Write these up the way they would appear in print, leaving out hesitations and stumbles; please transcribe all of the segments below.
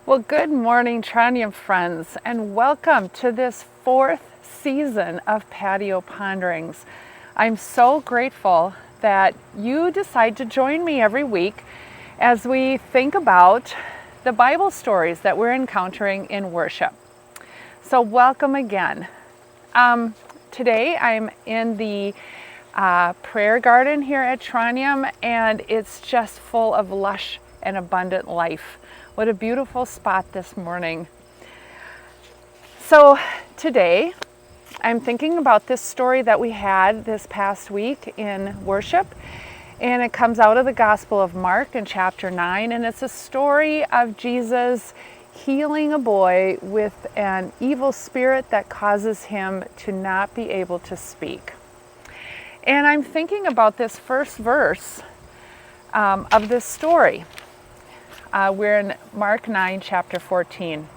Well, good morning, Trondheim friends, and welcome to this fourth season of Patio Ponderings. I'm so grateful that you decide to join me every week as we think about the Bible stories that we're encountering in worship. So welcome again. Today I'm in the prayer garden here at Trondheim, and it's just full of lush and abundant life. What a beautiful spot this morning. So today I'm thinking about this story that we had this past week in worship, and it comes out of the Gospel of Mark in chapter 9, and it's a story of Jesus healing a boy with an evil spirit that causes him to not be able to speak. And I'm thinking about this first verse of this story. We're in Mark 9, chapter 14.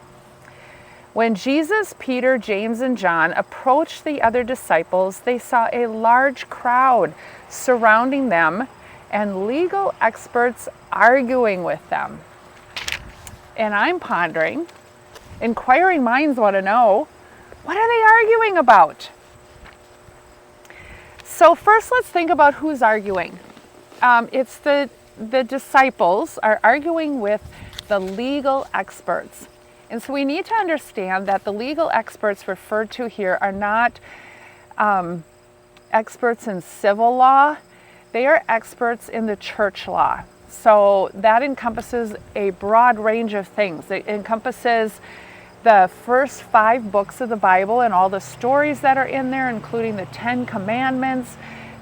When Jesus, Peter, James, and John approached the other disciples, they saw a large crowd surrounding them and legal experts arguing with them. And I'm pondering, inquiring minds want to know, what are they arguing about? So first, let's think about who's arguing. It's the disciples are arguing with the legal experts. And so we need to understand that the legal experts referred to here are not experts in civil law. They are experts in the church law. So that encompasses a broad range of things. It encompasses the first 5 books of the Bible and all the stories that are in there, including the 10 Commandments,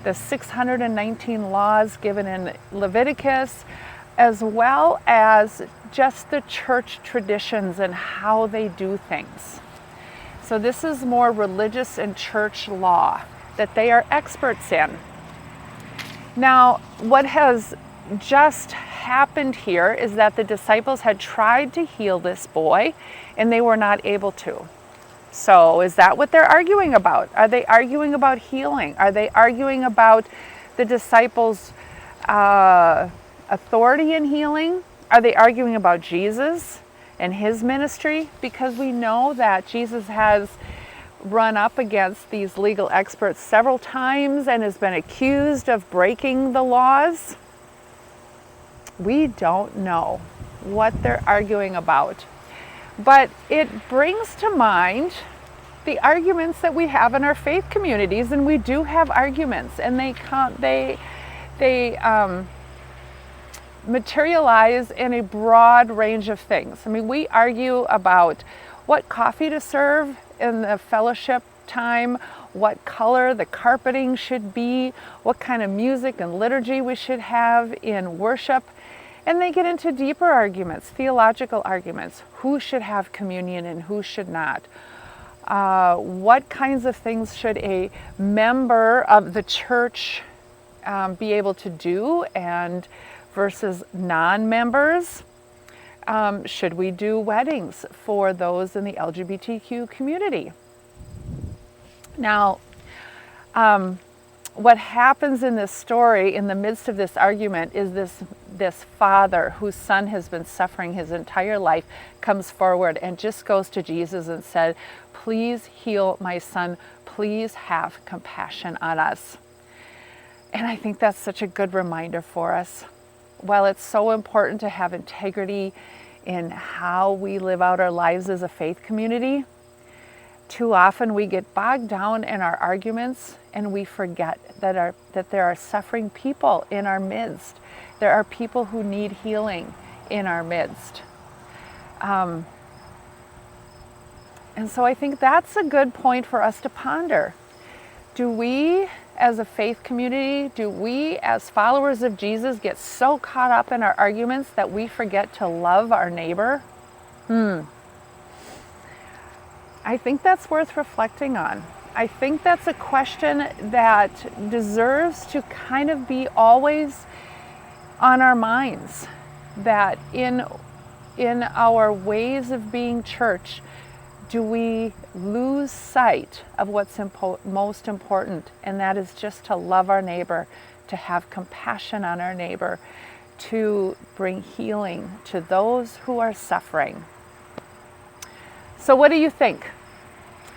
the 619 laws given in Leviticus, as well as just the church traditions and how they do things. So this is more religious and church law that they are experts in. Now, what has just happened here is that the disciples had tried to heal this boy and they were not able to. So is that what they're arguing about? Are they arguing about healing? Are they arguing about the disciples' authority in healing? Are they arguing about Jesus and his ministry? Because we know that Jesus has run up against these legal experts several times and has been accused of breaking the laws. We don't know what they're arguing about. But it brings to mind the arguments that we have in our faith communities, and we do have arguments, and they materialize in a broad range of things. I mean, we argue about what coffee to serve in the fellowship time, what color the carpeting should be, what kind of music and liturgy we should have in worship. And they get into deeper arguments, theological arguments. Who should have communion and who should not? What kinds of things should a member of the church be able to do and versus non-members? Should we do weddings for those in the LGBTQ community? Now, what happens in this story, in the midst of this argument, is this father whose son has been suffering his entire life comes forward and just goes to Jesus and said, "Please heal my son. Please have compassion on us." And I think that's such a good reminder for us. While it's so important to have integrity in how we live out our lives as a faith community, too often we get bogged down in our arguments and we forget that there are suffering people in our midst. There are people who need healing in our midst. And so I think that's a good point for us to ponder. Do we, as a faith community, do we as followers of Jesus get so caught up in our arguments that we forget to love our neighbor? I think that's worth reflecting on. I think that's a question that deserves to kind of be always on our minds, that in our ways of being church, do we lose sight of what's most important? And that is just to love our neighbor, to have compassion on our neighbor, to bring healing to those who are suffering. So what do you think?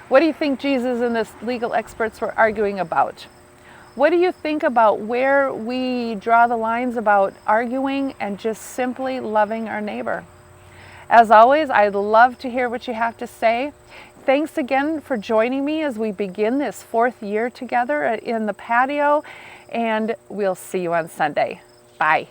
What do you think Jesus and the legal experts were arguing about? What do you think about where we draw the lines about arguing and just simply loving our neighbor? As always, I'd love to hear what you have to say. Thanks again for joining me as we begin this 4th year together in the patio, and we'll see you on Sunday. Bye.